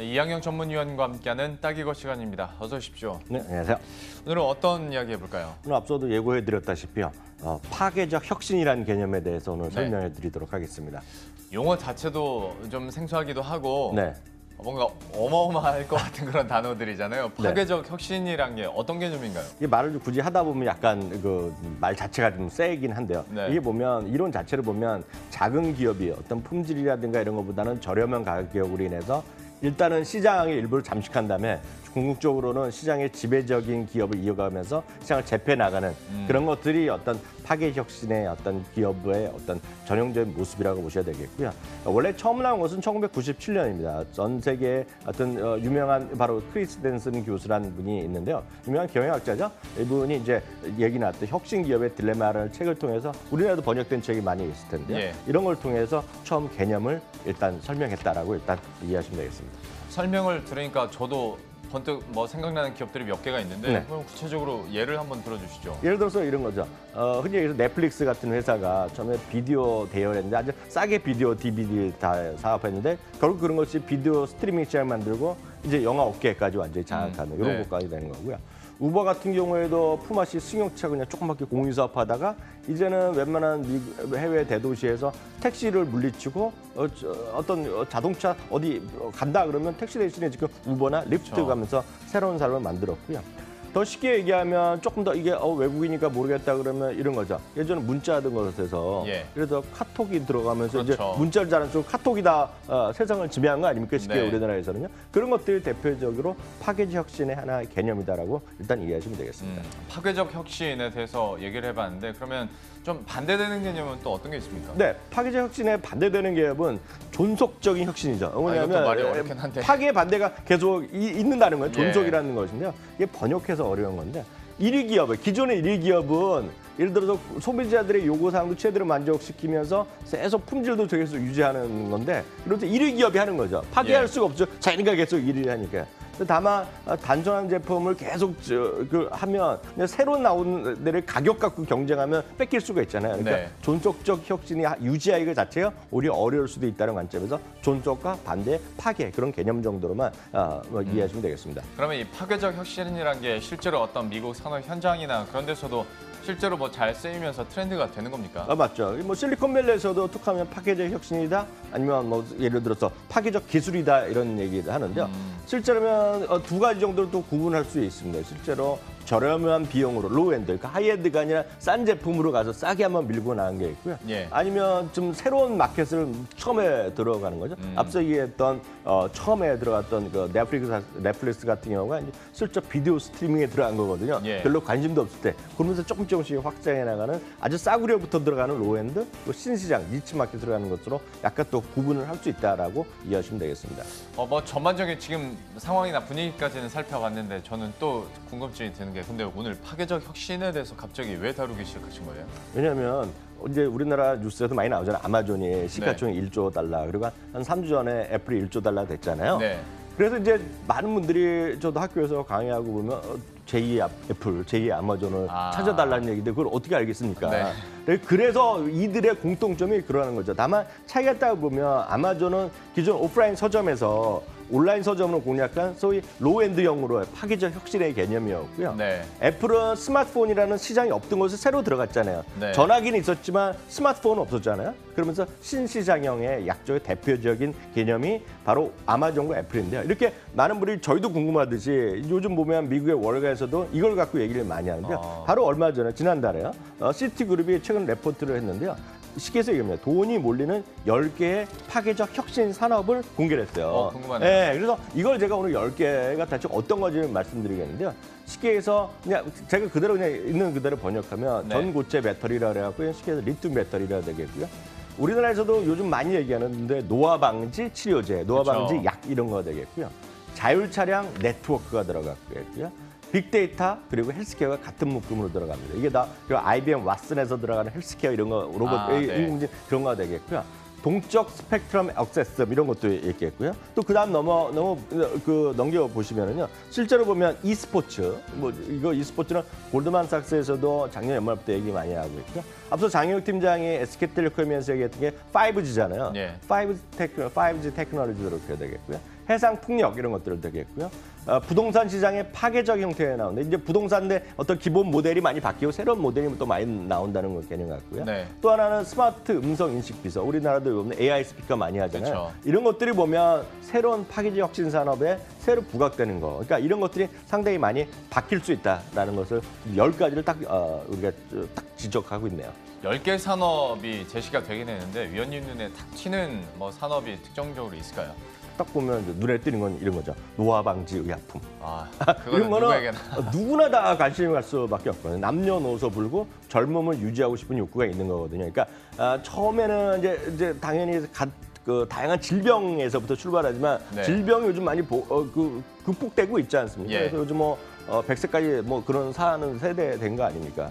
네, 이항영 전문위원과 함께하는 딱이거 시간입니다. 어서 오십시오. 네, 안녕하세요. 오늘은 어떤 이야기 해볼까요? 오늘 앞서도 예고해드렸다시피요. 파괴적 혁신이라는 개념에 대해서 오늘 네. 설명해드리도록 하겠습니다. 용어 자체도 좀 생소하기도 하고 네. 뭔가 어마어마할 것 같은 그런 단어들이잖아요. 네. 파괴적 혁신이란 게 어떤 개념인가요? 이 말을 굳이 하다 보면 약간 그 말 자체가 좀 세긴 한데요. 네. 이게 보면 이론 자체를 보면 작은 기업이 어떤 품질이라든가 이런 것보다는 저렴한 가격으로 인해서 일단은 시장의 일부를 잠식한 다음에 궁극적으로는 시장의 지배적인 기업을 이어가면서 시장을 재패 나가는 그런 것들이 어떤 파괴 혁신의 어떤 기업의 어떤 전형적인 모습이라고 보셔야 되겠고요. 원래 처음 나온 것은 1997년입니다. 전 세계의 어떤 유명한 바로 크리스 댄슨 교수라는 분이 있는데요. 유명한 경영학자죠. 이분이 이제 얘기 나왔던 혁신 기업의 딜레마라는 책을 통해서 우리나라도 번역된 책이 많이 있을 텐데요. 예. 이런 걸 통해서 처음 개념을 일단 설명했다라고 일단 이해하시면 되겠습니다. 설명을 들으니까 저도 번뜩 생각나는 기업들이 몇 개가 있는데 네. 그럼 구체적으로 예를 한번 들어주시죠. 예를 들어서 이런 거죠. 흔히 얘기해서 넷플릭스 같은 회사가 처음에 비디오 대여했는데 아주 싸게 비디오, DVD 다 사업했는데 결국 그런 것이 비디오 스트리밍 시장 만들고 이제 영화 업계까지 완전히 장악하는 이런 네. 것까지 되는 거고요. 우버 같은 경우에도 품앗이 승용차 그냥 조그맣게 공유사업 하다가 이제는 웬만한 해외 대도시에서 택시를 물리치고 어떤 자동차 어디 간다 그러면 택시 대신에 지금 우버나 리프트 그렇죠. 가면서 새로운 삶을 만들었고요. 더 쉽게 얘기하면 조금 더 이게 외국이니까 모르겠다 그러면 이런 거죠. 예전에 문자 하던 것에서 예. 그래서 카톡이 들어가면서 그렇죠. 이제 문자를 잘하는 쪽 카톡이 다 세상을 지배한 거 아닙니까? 쉽게 네. 우리나라에서는요. 그런 것들이 대표적으로 파괴적 혁신의 하나의 개념이다라고 일단 이해하시면 되겠습니다. 파괴적 혁신에 대해서 얘기를 해봤는데 그러면 좀 반대되는 개념은 또 어떤 게 있습니까? 네, 파괴적 혁신에 반대되는 개념은 존속적인 혁신이죠. 이것도 왜냐하면 말이 어렵긴 한데. 파괴 반대가 계속 있는다는 거예요. 예. 존속이라는 것인데요. 이게 번역해서 어려운 건데 일위 기업을 기존의 일위 기업은 예를 들어서 소비자들의 요구사항도 최대로 만족시키면서 계속 품질도 계속 유지하는 건데 이런데 일위 기업이 하는 거죠. 파괴할 예. 수가 없죠. 자기가 계속 일위를 하니까. 다만 단순한 제품을 계속 하면 그냥 새로 나오는 데를 가격 갖고 경쟁하면 뺏길 수가 있잖아요. 그러니까 네. 존속적 혁신이 유지하기가 자체가 오히려 어려울 수도 있다는 관점에서 존속과 반대 파괴 그런 개념 정도로만 이해하시면 되겠습니다. 그러면 이 파괴적 혁신이란 게 실제로 어떤 미국 산업 현장이나 그런 데서도 실제로 잘 쓰이면서 트렌드가 되는 겁니까? 맞죠. 실리콘밸리에서도 툭하면 파괴적 혁신이다 아니면 예를 들어서 파괴적 기술이다 이런 얘기를 하는데요. 실제로면 두 가지 정도로 또 구분할 수 있습니다. 실제로 저렴한 비용으로 로우엔드, 그러니까 하이엔드가 아니라 싼 제품으로 가서 싸게 한번 밀고 나간 게 있고요. 예. 아니면 좀 새로운 마켓을 처음에 들어가는 거죠. 앞서 얘기했던 처음에 들어갔던 그 넷플릭스 같은 경우가 이제 슬쩍 비디오 스트리밍에 들어간 거거든요. 예. 별로 관심도 없을 때 그러면서 조금씩 확장해 나가는 아주 싸구려부터 들어가는 로우엔드, 또 신시장, 니치 마켓으로 가는 것으로 약간 또 구분을 할 수 있다라고 이해하시면 되겠습니다. 전반적인 지금 상황이나 분위기까지는 살펴봤는데 저는 또 궁금증이 드는 게 근데 오늘 파괴적 혁신에 대해서 갑자기 왜 다루기 시작하신 거예요? 왜냐하면 이제 우리나라 뉴스에도 많이 나오잖아요. 아마존이 시가총액 1조 달러 그리고 한 3주 전에 애플이 1조 달러 됐잖아요. 네. 그래서 이제 많은 분들이 저도 학교에서 강의하고 보면 제2의 애플, 제2의 아마존을 찾아달라는 얘기인데 그걸 어떻게 알겠습니까? 네. 그래서 이들의 공통점이 그러는 거죠. 다만 차이가 있다고 보면 아마존은 기존 오프라인 서점에서 온라인 서점으로 공략한 소위 로우엔드형으로 파괴적 혁신의 개념이었고요. 네. 애플은 스마트폰이라는 시장이 없던 곳에 새로 들어갔잖아요. 네. 전화기는 있었지만 스마트폰은 없었잖아요. 그러면서 신시장형의 약적의 대표적인 개념이 바로 아마존과 애플인데요. 이렇게 많은 분들이 저희도 궁금하듯이 요즘 보면 미국의 월가에서도 이걸 갖고 얘기를 많이 하는데요. 바로 얼마 전에 지난달에요. 시티그룹이 최근 레포트를 했는데요. 쉽게 얘기합니다. 돈이 몰리는 10개의 파괴적 혁신 산업을 공개를 했어요. 궁금하네요. 네, 그래서 이걸 제가 오늘 10개가 대체 어떤 건지 말씀드리겠는데요. 쉽게 해서 그냥 제가 그대로 그냥 있는 그대로 번역하면 네. 전고체 배터리라 그래갖고 쉽게 해서 리튬 배터리라 되겠고요. 우리나라에서도 요즘 많이 얘기하는데 노화 방지 치료제, 노화 방지 그렇죠. 약 이런 거 되겠고요. 자율 차량 네트워크가 들어갔고요. 빅데이터 그리고 헬스케어가 같은 묶음으로 들어갑니다. 이게 다 IBM 왓슨에서 들어가는 헬스케어 이런 거 로봇 네. 인공지능 그런 거가 되겠고요. 동적 스펙트럼 액세스 이런 것도 있겠고요. 또 그다음 넘겨 보시면은요. 실제로 보면 e스포츠 이거 e스포츠는 골드만삭스에서도 작년 연말부터 얘기 많이 하고 있고요. 앞서 장혁 팀장이 SK텔레콤에서 얘기했던 게 5G잖아요. 예. 5G 테크놀로지로 그렇게 되겠고요. 해상 풍력 이런 것들을 되겠고요. 부동산 시장의 파괴적 형태에 나오는데 이제 부동산의 어떤 기본 모델이 많이 바뀌고 새로운 모델이 또 많이 나온다는 걸 개념 같고요. 네. 또 하나는 스마트 음성 인식 비서. 우리나라도 보면 AI 스피커 많이 하잖아요. 그렇죠. 이런 것들이 보면 새로운 파괴적 혁신 산업에 새로 부각되는 거. 그러니까 이런 것들이 상당히 많이 바뀔 수 있다라는 것을 10가지를 딱 우리가 딱 지적하고 있네요. 10개 산업이 제시가 되긴 했는데 위원님 눈에 탁 튀는 뭐 산업이 특정적으로 있을까요? 딱 보면 이제 눈에 띄는 건 이런 거죠. 노화 방지 의약품. 아, 이런 그거는 거는 누구에게나. 누구나 다 관심이 갈 수밖에 없거든요. 남녀노소 불구 젊음을 유지하고 싶은 욕구가 있는 거거든요. 그러니까 처음에는 이제 당연히 그 다양한 질병에서부터 출발하지만 네. 질병이 요즘 많이 극복되고 있지 않습니까? 예. 그래서 요즘 100세까지 그런 사는 세대 된 거 아닙니까?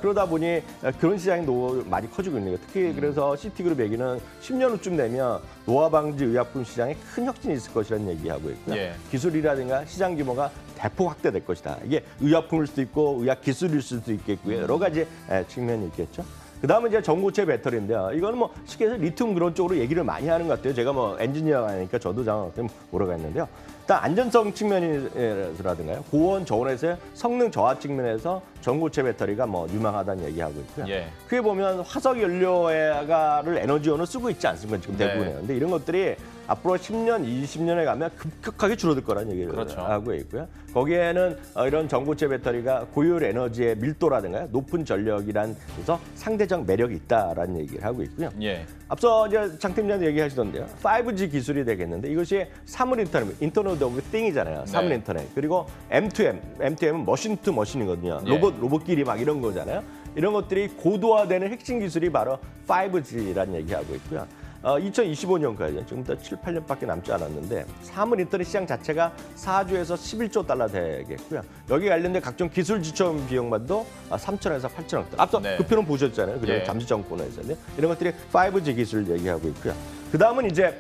그러다 보니 그런 시장이 많이 커지고 있는 거예요. 특히 그래서 시티그룹 얘기는 10년 후쯤 되면 노화 방지 의약품 시장에 큰 혁신이 있을 것이라는 얘기하고 있고요. 예. 기술이라든가 시장 규모가 대폭 확대될 것이다. 이게 의약품일 수도 있고 의학 기술일 수도 있겠고요. 여러 가지 측면이 있겠죠. 그다음은 이제 전고체 배터리인데요. 이거는 쉽게 해서 리튬 그런 쪽으로 얘기를 많이 하는 것 같아요. 제가 엔지니어가 아니니까 저도 정확히 모르겠는데요. 일단 안전성 측면이라든가요. 고온 저온에서의 성능 저하 측면에서 전고체 배터리가 유망하다는 얘기하고 있고요. 예. 그게 보면 화석 연료를 에너지원을 쓰고 있지 않습니까? 지금 네. 대부분에요. 근데 이런 것들이 앞으로 10년, 20년에 가면 급격하게 줄어들 거라는 얘기를 그렇죠. 하고 있고요. 거기에는 이런 전고체 배터리가 고효율 에너지의 밀도라든가 높은 전력이란 그래서 상대적 매력이 있다라는 얘기를 하고 있고요. 예. 앞서 이제 장 팀장 얘기하시던데요. 5G 기술이 되겠는데 이것이 사물 인터넷 오브 띵이잖아요. 사물 네. 인터넷. 그리고 M2M은 머신 투 머신이거든요. 예. 로봇끼리 막 이런 거잖아요. 이런 것들이 고도화되는 핵심 기술이 바로 5G라는 얘기하고 있고요. 2025년까지 지금부터 7, 8년밖에 남지 않았는데 사물 인터넷 시장 자체가 4조에서 11조 달러 되겠고요. 여기 관련된 각종 기술 지원 비용만도 3천에서 8천억 달러. 앞서 네. 그 표는 보셨잖아요. 그죠? 예. 잠시 정권에서는 이런 것들이 5G 기술 얘기하고 있고요. 그 다음은 이제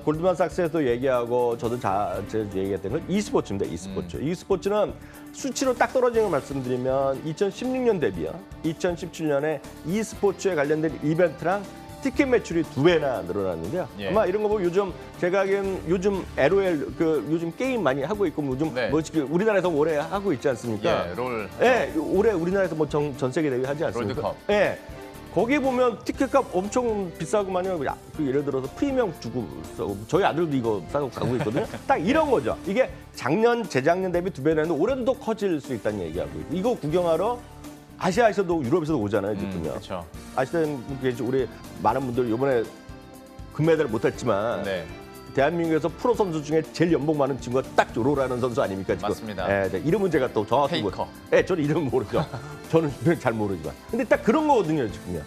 골드만삭스에서도 얘기하고 저도 얘기했던 건 e스포츠입니다. e스포츠. e스포츠는 수치로 딱 떨어지는 걸 말씀드리면 2016년 대비요. 2017년에 e스포츠에 관련된 이벤트랑 티켓 매출이 2배나 늘어났는데요. 예. 아마 이런 거 보면 요즘 제가 알기로는 요즘 LOL 요즘 게임 많이 하고 있고 요즘 네. 우리나라에서 올해 하고 있지 않습니까? 예, 롤. 예, 올해 우리나라에서 전 세계 대회 하지 않습니까? 롤드컵. 예. 거기 보면 티켓값 엄청 비싸구만요. 예를 들어서 프리미엄 주고 저희 아들도 이거 사고 가고 있거든요. 딱 이런 거죠. 이게 재작년 대비 2배 냈는데 올해도 더 커질 수 있다는 얘기하고 있고 이거 구경하러 아시아에서도 유럽에서도 오잖아요, 지금요. 그렇죠. 아시다시피 우리 많은 분들 이번에 금메달을 못했지만 네. 대한민국에서 프로 선수 중에 제일 연봉 많은 친구가 딱 롤하는 선수 아닙니까? 지금. 맞습니다. 예, 네. 이름은 제가 또 정확히 페이커. 예, 저는 이름 모르죠. 저는 잘 모르지만. 근데 딱 그런 거거든요, 지금요.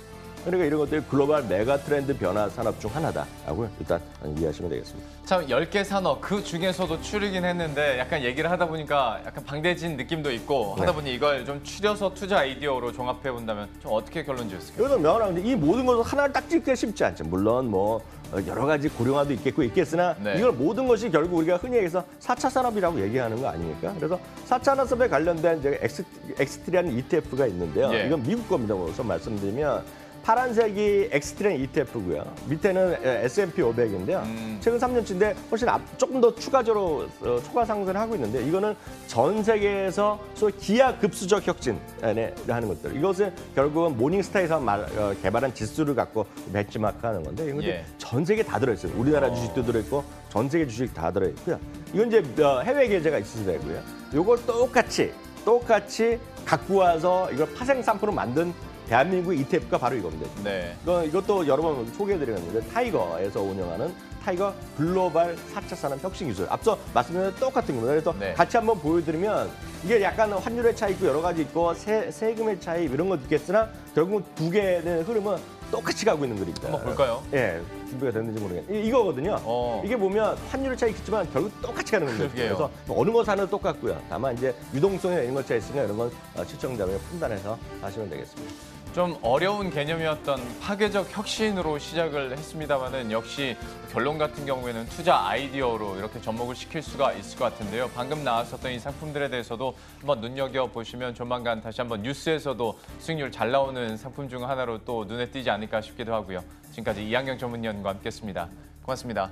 그러니까 이런 것들이 글로벌 메가 트렌드 변화 산업 중 하나다라고 일단 이해하시면 되겠습니다. 참 10개 산업 그 중에서도 추리긴 했는데 약간 얘기를 하다 보니까 약간 방대진 느낌도 있고 하다 보니 이걸 좀 추려서 투자 아이디어로 종합해 본다면 좀 어떻게 결론 지었을까요? 여기서 명언하는데 이 모든 것을 하나를 딱 찍기가 쉽지 않죠. 물론 여러 가지 고령화도 있겠으나 네. 이걸 모든 것이 결국 우리가 흔히 얘기해서 4차 산업이라고 얘기하는 거 아닙니까? 그래서 4차 산업에 관련된 이제 엑스티라는 ETF가 있는데요. 예. 이건 미국 겁니다. 우선 말씀드리면 파란색이 엑스트라는 ETF고요. 밑에는 S&P 500인데요. 최근 3년치인데 훨씬 조금 더 추가적으로 초과 상승을 하고 있는데 이거는 전 세계에서 소위 기하급수적 혁신을 하는 것들. 이것은 결국은 모닝스타에서 개발한 지수를 갖고 벤치마크하는 건데 이건 예. 전 세계 다 들어있어요. 우리나라 주식도 들어있고 전 세계 주식 다 들어있고요. 이건 이제 해외 계좌가 있어야 되고요. 이걸 똑같이 갖고 와서 이걸 파생 상품으로 만든 대한민국 ETF가 바로 이겁니다. 네. 이것도 여러 번 소개해드렸는데 타이거에서 운영하는 타이거 글로벌 4차 산업 혁신 기술. 앞서 말씀드린 똑같은 겁니다. 그래서 네. 같이 한번 보여드리면 이게 약간 환율의 차이 있고 여러 가지 있고 세금의 차이 이런 것도 있겠으나 결국 두 개의 흐름은 똑같이 가고 있는 그림입니다. 한번 볼까요? 예, 준비가 됐는지 모르겠는데 이거거든요. 이게 보면 환율의 차이 있지만 결국 똑같이 가는 겁니다. 그러게요. 그래서 어느 것 하나 똑같고요. 다만 이제 유동성이나 이런 것 차이 있으니까 이런 건 시청자분이 판단해서 하시면 되겠습니다. 좀 어려운 개념이었던 파괴적 혁신으로 시작을 했습니다마는 역시 결론 같은 경우에는 투자 아이디어로 이렇게 접목을 시킬 수가 있을 것 같은데요. 방금 나왔었던 이 상품들에 대해서도 한번 눈여겨보시면 조만간 다시 한번 뉴스에서도 수익률 잘 나오는 상품 중 하나로 또 눈에 띄지 않을까 싶기도 하고요. 지금까지 이한경 전문위원과 함께했습니다. 고맙습니다.